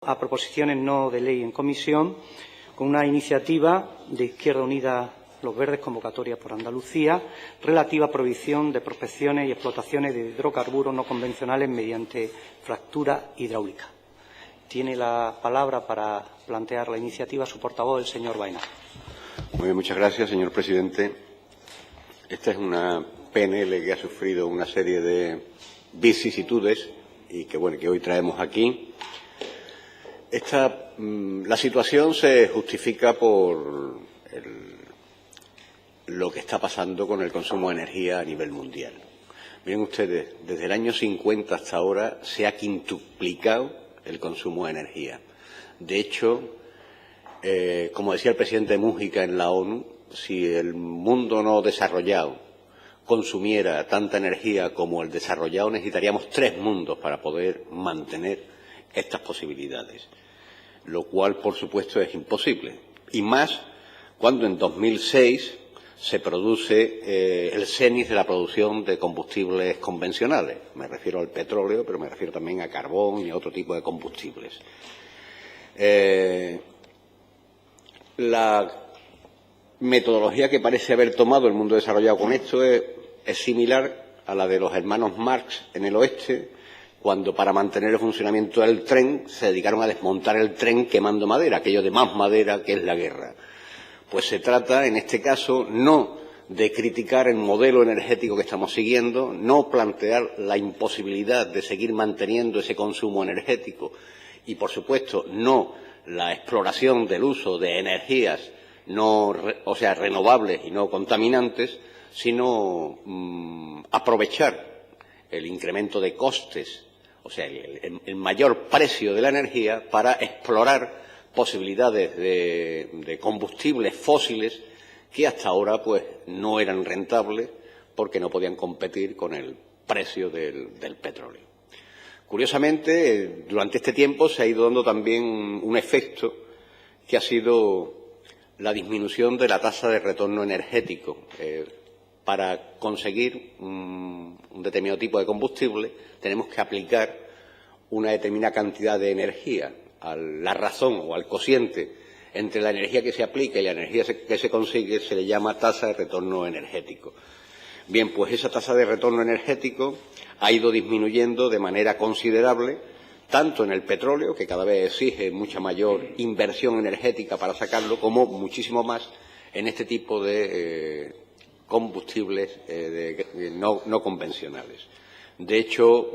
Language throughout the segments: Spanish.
a proposiciones no de ley en comisión con una iniciativa de Izquierda Unida Los Verdes, convocatoria por Andalucía, relativa a prohibición de prospecciones y explotaciones de hidrocarburos no convencionales mediante fractura hidráulica. Tiene la palabra para plantear la iniciativa su portavoz, el señor Baena. Muy bien, muchas gracias, señor presidente. Esta es una PNL que ha sufrido una serie de vicisitudes y que hoy traemos aquí. La situación se justifica por lo que está pasando con el consumo de energía a nivel mundial. Miren ustedes, desde el año 50 hasta ahora se ha quintuplicado el consumo de energía. De hecho, como decía el presidente Mújica en la ONU, si el mundo no desarrollado consumiera tanta energía como el desarrollado, necesitaríamos 3 mundos para poder mantener estas posibilidades, lo cual, por supuesto, es imposible. Y más cuando en 2006 se produce el cenit de la producción de combustibles convencionales. Me refiero al petróleo, pero me refiero también a carbón y a otro tipo de combustibles. La metodología que parece haber tomado el mundo desarrollado con esto es similar a la de los hermanos Marx en el oeste, cuando para mantener el funcionamiento del tren se dedicaron a desmontar el tren quemando madera, aquello de más madera que es la guerra. Pues se trata, en este caso, no de criticar el modelo energético que estamos siguiendo, no plantear la imposibilidad de seguir manteniendo ese consumo energético y, por supuesto, no la exploración del uso de energías renovables y no contaminantes, sino aprovechar el incremento de costes, el mayor precio de la energía para explorar posibilidades de combustibles fósiles que hasta ahora no eran rentables porque no podían competir con el precio del petróleo. Curiosamente, durante este tiempo se ha ido dando también un efecto que ha sido la disminución de la tasa de retorno energético. Para conseguir un determinado tipo de combustible tenemos que aplicar una determinada cantidad de energía. A la razón o al cociente entre la energía que se aplica y la energía que se consigue se le llama tasa de retorno energético. Bien, pues esa tasa de retorno energético ha ido disminuyendo de manera considerable, tanto en el petróleo, que cada vez exige mucha mayor inversión energética para sacarlo, como muchísimo más en este tipo de combustibles no convencionales. De hecho,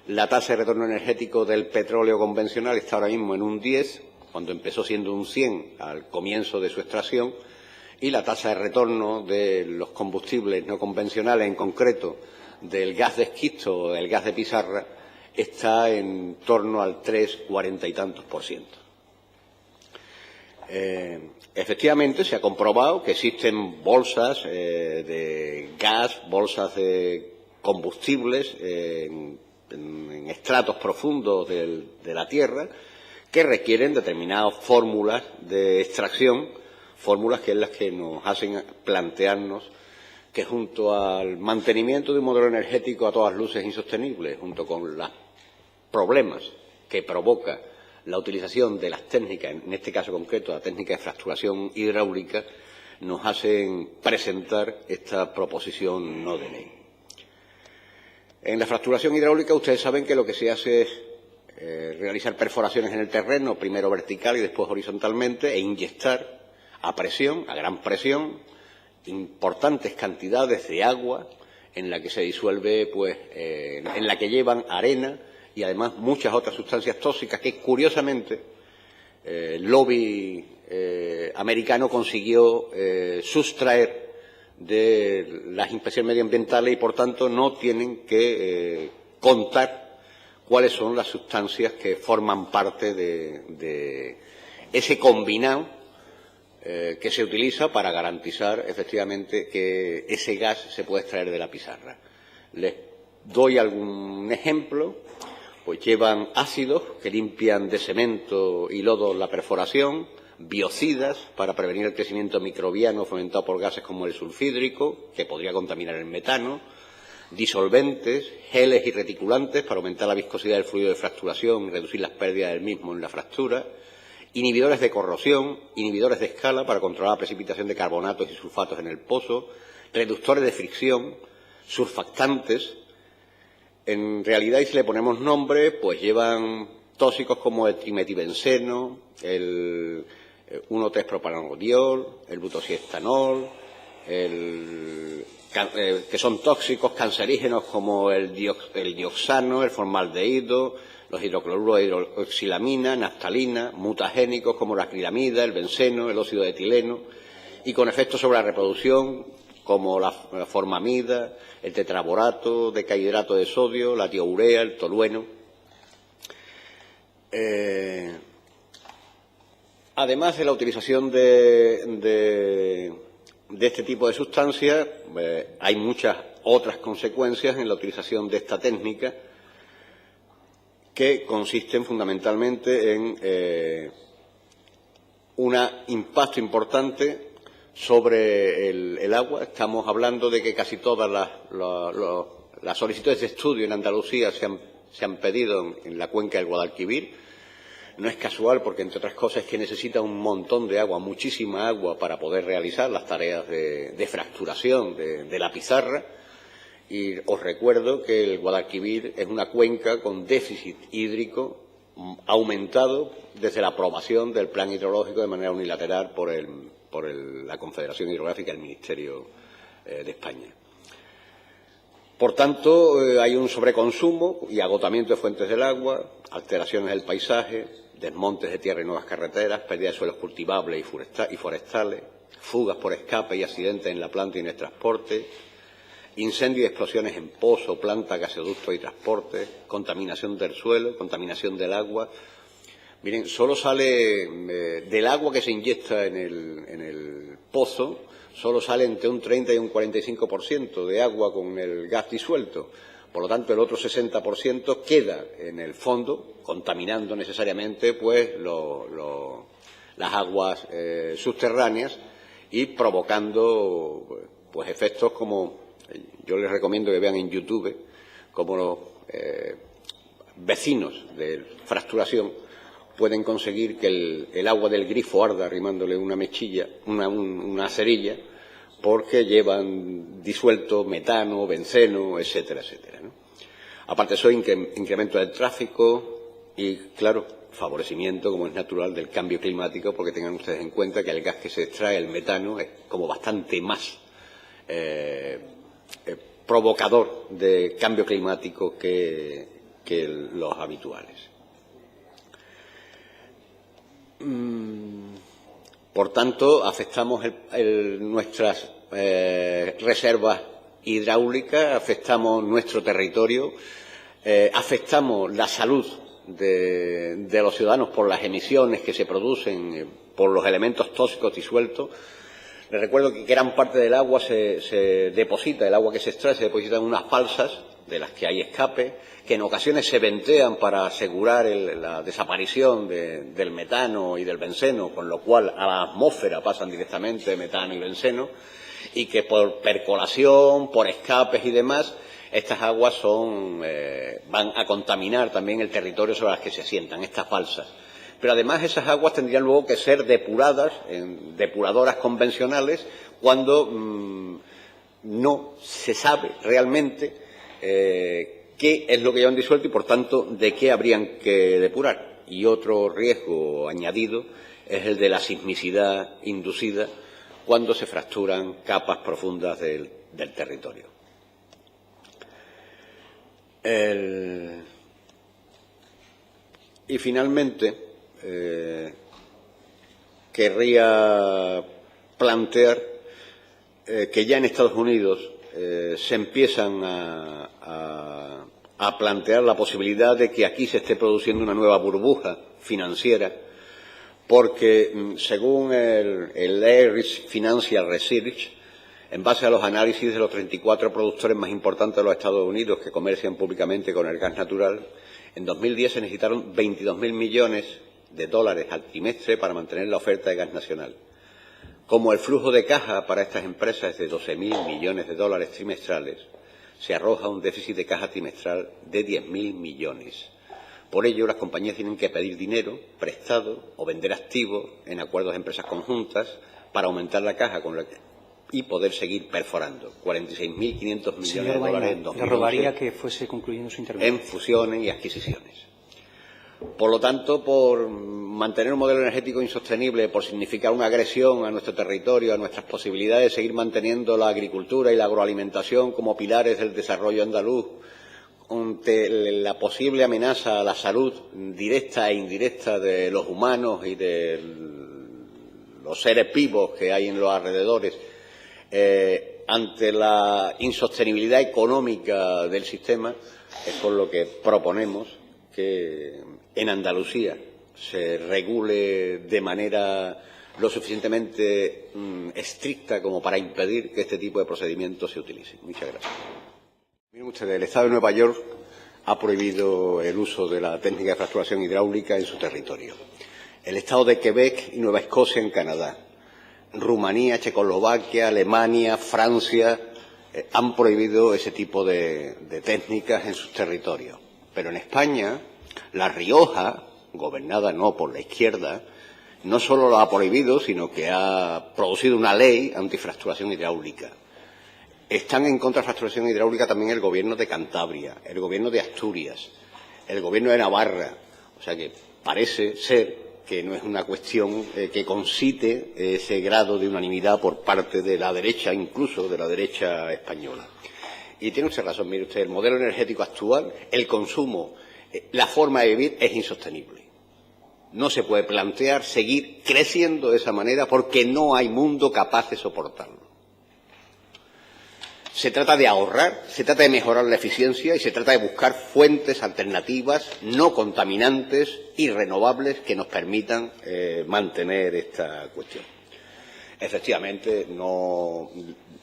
la tasa de retorno energético del petróleo convencional está ahora mismo en un 10, cuando empezó siendo un 100 al comienzo de su extracción, y la tasa de retorno de los combustibles no convencionales, en concreto del gas de esquisto o del gas de pizarra, está en torno al 3,40 y tantos %. Efectivamente, se ha comprobado que existen bolsas de gas, bolsas de combustibles en estratos profundos de la Tierra que requieren determinadas fórmulas de extracción, fórmulas que es las que nos hacen plantearnos que junto al mantenimiento de un modelo energético a todas luces insostenible, junto con los problemas que provoca la utilización de las técnicas, en este caso concreto la técnica de fracturación hidráulica, nos hacen presentar esta proposición no de ley. En la fracturación hidráulica ustedes saben que lo que se hace es realizar perforaciones en el terreno, primero vertical y después horizontalmente, e inyectar a presión, a gran presión, importantes cantidades de agua en la que se disuelve, en la que llevan arena y además muchas otras sustancias tóxicas que, curiosamente, el lobby americano consiguió sustraer de las inspecciones medioambientales y, por tanto, no tienen que contar cuáles son las sustancias que forman parte de ese combinado que se utiliza para garantizar, efectivamente, que ese gas se puede extraer de la pizarra. Les doy algún ejemplo. Pues llevan ácidos que limpian de cemento y lodo la perforación, biocidas para prevenir el crecimiento microbiano fomentado por gases como el sulfídrico, que podría contaminar el metano, disolventes, geles y reticulantes para aumentar la viscosidad del fluido de fracturación y reducir las pérdidas del mismo en la fractura, inhibidores de corrosión, inhibidores de escala para controlar la precipitación de carbonatos y sulfatos en el pozo, reductores de fricción, surfactantes. En realidad, y si le ponemos nombre, pues llevan tóxicos como el trimetibenceno, el 1,3-propanodiol, el butosiestanol, que son tóxicos cancerígenos como el dioxano, el formaldehído, los hidrocloruros de hidroxilamina, naftalina, mutagénicos como la acrilamida, el benceno, el óxido de etileno, y con efectos sobre la reproducción como la formamida, el tetraborato, decahidrato de sodio, la tiourea, el tolueno. Además de la utilización de este tipo de sustancias, hay muchas otras consecuencias en la utilización de esta técnica que consisten fundamentalmente en un impacto importante sobre el agua. Estamos hablando de que casi todas las solicitudes de estudio en Andalucía se han pedido en la cuenca del Guadalquivir. No es casual porque, entre otras cosas, es que necesita un montón de agua, muchísima agua, para poder realizar las tareas de fracturación de la pizarra. Y os recuerdo que el Guadalquivir es una cuenca con déficit hídrico aumentado desde la aprobación del plan hidrológico de manera unilateral por la Confederación Hidrográfica del Ministerio de España. Por tanto, hay un sobreconsumo y agotamiento de fuentes del agua, alteraciones del paisaje, desmontes de tierra y nuevas carreteras, pérdida de suelos cultivables y forestales, fugas por escape y accidentes en la planta y en el transporte, incendios y explosiones en pozo, planta, gasoductos y transporte, contaminación del suelo, contaminación del agua. Miren, solo sale del agua que se inyecta en el pozo, solo sale entre un 30 y un 45% de agua con el gas disuelto. Por lo tanto, el otro 60% queda en el fondo, contaminando necesariamente pues las aguas subterráneas y provocando pues efectos como yo les recomiendo que vean en YouTube, como los vecinos de fracturación pueden conseguir que el agua del grifo arda arrimándole una mechilla, una cerilla, porque llevan disuelto metano, benceno, etcétera, etcétera, ¿no? Aparte de eso, incremento del tráfico y, claro, favorecimiento, como es natural, del cambio climático, porque tengan ustedes en cuenta que el gas que se extrae, el metano, es como bastante más provocador de cambio climático que los habituales. Por tanto, afectamos nuestras reservas hidráulicas, afectamos nuestro territorio, afectamos la salud de los ciudadanos por las emisiones que se producen por los elementos tóxicos disueltos. Les recuerdo que gran parte del agua se deposita, el agua que se extrae se deposita en unas balsas de las que hay escape, que en ocasiones se ventean para asegurar la desaparición del metano y del benceno, con lo cual a la atmósfera pasan directamente metano y benceno, y que por percolación, por escapes y demás, estas aguas van a contaminar también el territorio sobre las que se asientan, estas balsas. Pero además esas aguas tendrían luego que ser depuradas en depuradoras convencionales cuando no se sabe realmente qué es lo que llevan disuelto y, por tanto, de qué habrían que depurar. Y otro riesgo añadido es el de la sismicidad inducida cuando se fracturan capas profundas del territorio. Y finalmente, querría plantear que ya en Estados Unidos se empiezan a plantear la posibilidad de que aquí se esté produciendo una nueva burbuja financiera, porque según el Irish Financial Research, en base a los análisis de los 34 productores más importantes de los Estados Unidos que comercian públicamente con el gas natural, en 2010 se necesitaron 22.000 millones de dólares al trimestre para mantener la oferta de gas nacional. Como el flujo de caja para estas empresas es de 12.000 millones de dólares trimestrales, se arroja un déficit de caja trimestral de 10.000 millones. Por ello, las compañías tienen que pedir dinero prestado o vender activos en acuerdos de empresas conjuntas para aumentar la caja y poder seguir perforando. 46.500 millones de dólares en 2011. Le rogaría que fuese concluyendo su intervención. En fusiones y adquisiciones. Por lo tanto, por mantener un modelo energético insostenible, por significar una agresión a nuestro territorio, a nuestras posibilidades de seguir manteniendo la agricultura y la agroalimentación como pilares del desarrollo andaluz, ante la posible amenaza a la salud directa e indirecta de los humanos y de los seres vivos que hay en los alrededores, ante la insostenibilidad económica del sistema, es por lo que proponemos que en Andalucía se regule de manera lo suficientemente estricta como para impedir que este tipo de procedimientos se utilicen. Muchas gracias. Miren ustedes, el Estado de Nueva York ha prohibido el uso de la técnica de fracturación hidráulica en su territorio. El Estado de Quebec y Nueva Escocia en Canadá. Rumanía, Checoslovaquia, Alemania, Francia han prohibido ese tipo de técnicas en sus territorios. Pero en España, La Rioja, gobernada no por la izquierda, no solo lo ha prohibido, sino que ha producido una ley antifracturación hidráulica. Están en contra de fracturación hidráulica también el gobierno de Cantabria, el gobierno de Asturias, el gobierno de Navarra. O sea que parece ser que no es una cuestión que concite ese grado de unanimidad por parte de la derecha, incluso de la derecha española. Y tiene usted razón, mire usted, el modelo energético actual, el consumo, la forma de vivir es insostenible. No se puede plantear seguir creciendo de esa manera porque no hay mundo capaz de soportarlo. Se trata de ahorrar, se trata de mejorar la eficiencia y se trata de buscar fuentes alternativas no contaminantes y renovables que nos permitan mantener esta cuestión. Efectivamente,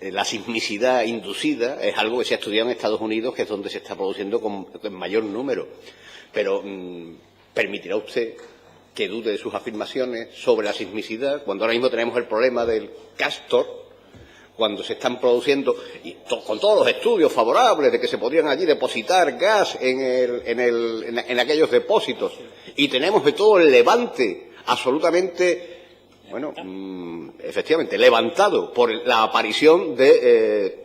la sismicidad inducida es algo que se ha estudiado en Estados Unidos, que es donde se está produciendo con mayor número. Pero permitirá usted que dude de sus afirmaciones sobre la sismicidad cuando ahora mismo tenemos el problema del Castor, cuando se están produciendo, y con todos los estudios favorables de que se podrían allí depositar gas en aquellos depósitos, y tenemos de todo el levante absolutamente, bueno, efectivamente, levantado por la aparición de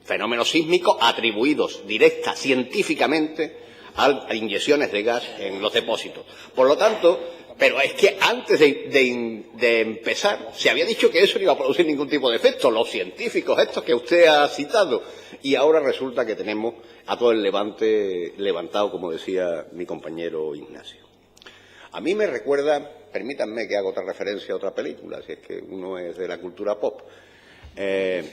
fenómenos sísmicos atribuidos directa, científicamente, a inyecciones de gas en los depósitos. Por lo tanto, pero es que antes de empezar se había dicho que eso no iba a producir ningún tipo de efecto, los científicos estos que usted ha citado, y ahora resulta que tenemos a todo el levante levantado, como decía mi compañero Ignacio. A mí me recuerda, permítanme que haga otra referencia a otra película, si es que uno es de la cultura pop. En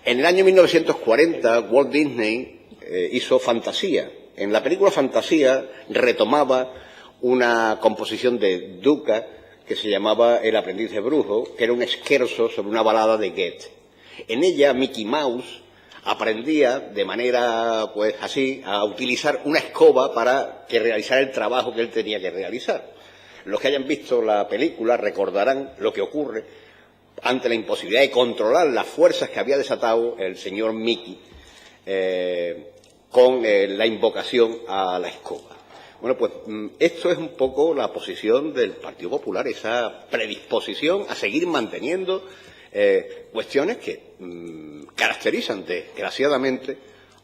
el año 1940 Walt Disney hizo Fantasía. En la película Fantasía retomaba una composición de Duca que se llamaba El aprendiz de brujo, que era un scherzo sobre una balada de Goethe. En ella Mickey Mouse aprendía de manera, pues así, a utilizar una escoba para que realizara el trabajo que él tenía que realizar. Los que hayan visto la película recordarán lo que ocurre ante la imposibilidad de controlar las fuerzas que había desatado el señor Mickey con la invocación a la escoba. Bueno, pues esto es un poco la posición del Partido Popular, esa predisposición a seguir manteniendo cuestiones que caracterizan desgraciadamente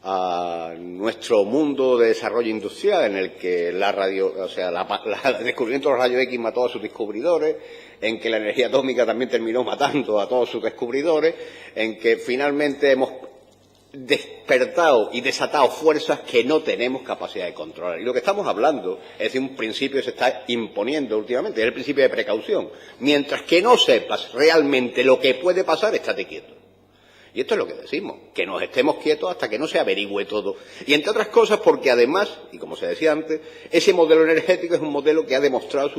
a nuestro mundo de desarrollo industrial, en el que el descubrimiento de los rayos X mató a sus descubridores, en que la energía atómica también terminó matando a todos sus descubridores, en que finalmente hemos despertado y desatado fuerzas que no tenemos capacidad de controlar. Y lo que estamos hablando es de un principio que se está imponiendo últimamente, es el principio de precaución. Mientras que no sepas realmente lo que puede pasar, estate quieto. Y esto es lo que decimos, que nos estemos quietos hasta que no se averigüe todo. Y entre otras cosas porque además, y como se decía antes, ese modelo energético es un modelo que ha demostrado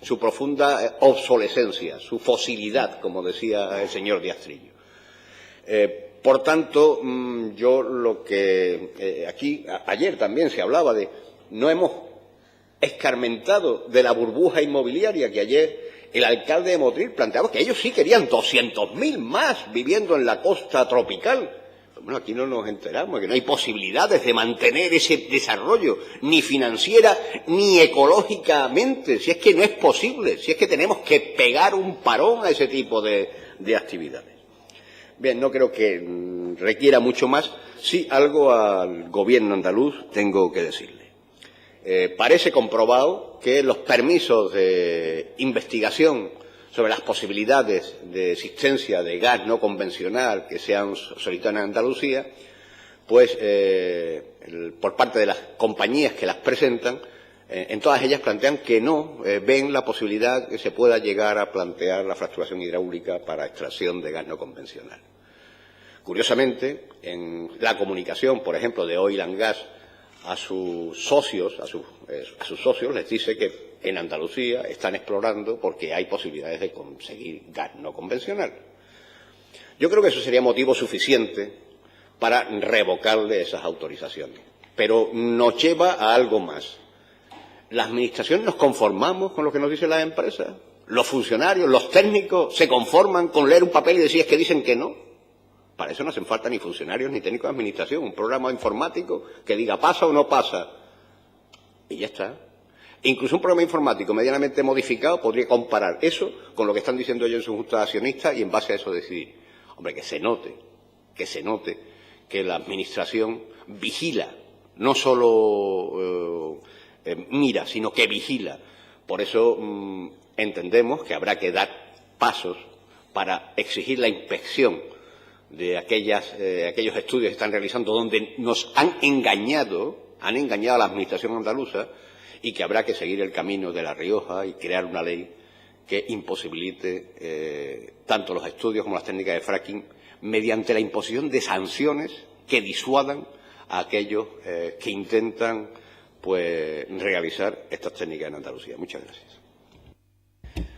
su profunda obsolescencia, su fosilidad, como decía el señor Díaz Trillo. Por tanto, yo lo que ayer también se hablaba de, no hemos escarmentado de la burbuja inmobiliaria, que ayer el alcalde de Motril planteaba que ellos sí querían 200.000 más viviendo en la costa tropical. Bueno, aquí no nos enteramos, que no hay posibilidades de mantener ese desarrollo, ni financiera ni ecológicamente, si es que no es posible, si es que tenemos que pegar un parón a ese tipo de actividades. Bien, no creo que requiera mucho más. Sí, algo al gobierno andaluz tengo que decirle. Parece comprobado que los permisos de investigación sobre las posibilidades de existencia de gas no convencional que se han solicitado en Andalucía, pues por parte de las compañías que las presentan, en todas ellas plantean que no ven la posibilidad que se pueda llegar a plantear la fracturación hidráulica para extracción de gas no convencional. Curiosamente, en la comunicación, por ejemplo, de Oil and Gas a sus socios, les dice que en Andalucía están explorando porque hay posibilidades de conseguir gas no convencional. Yo creo que eso sería motivo suficiente para revocarle esas autorizaciones. Pero nos lleva a algo más. ¿La Administración nos conformamos con lo que nos dicen las empresas? ¿Los funcionarios, los técnicos, se conforman con leer un papel y decir es que dicen que no? Para eso no hacen falta ni funcionarios ni técnicos de administración. Un programa informático que diga pasa o no pasa. Y ya está. Incluso un programa informático medianamente modificado podría comparar eso con lo que están diciendo ellos en su junta de accionistas y en base a eso decidir. Hombre, que se note que la Administración vigila, no solo mira, sino que vigila. Por eso entendemos que habrá que dar pasos para exigir la inspección de aquellos estudios que están realizando donde nos han engañado a la Administración andaluza, y que habrá que seguir el camino de La Rioja y crear una ley que imposibilite tanto los estudios como las técnicas de fracking mediante la imposición de sanciones que disuadan a aquellos que intentan realizar estas técnicas en Andalucía. Muchas gracias.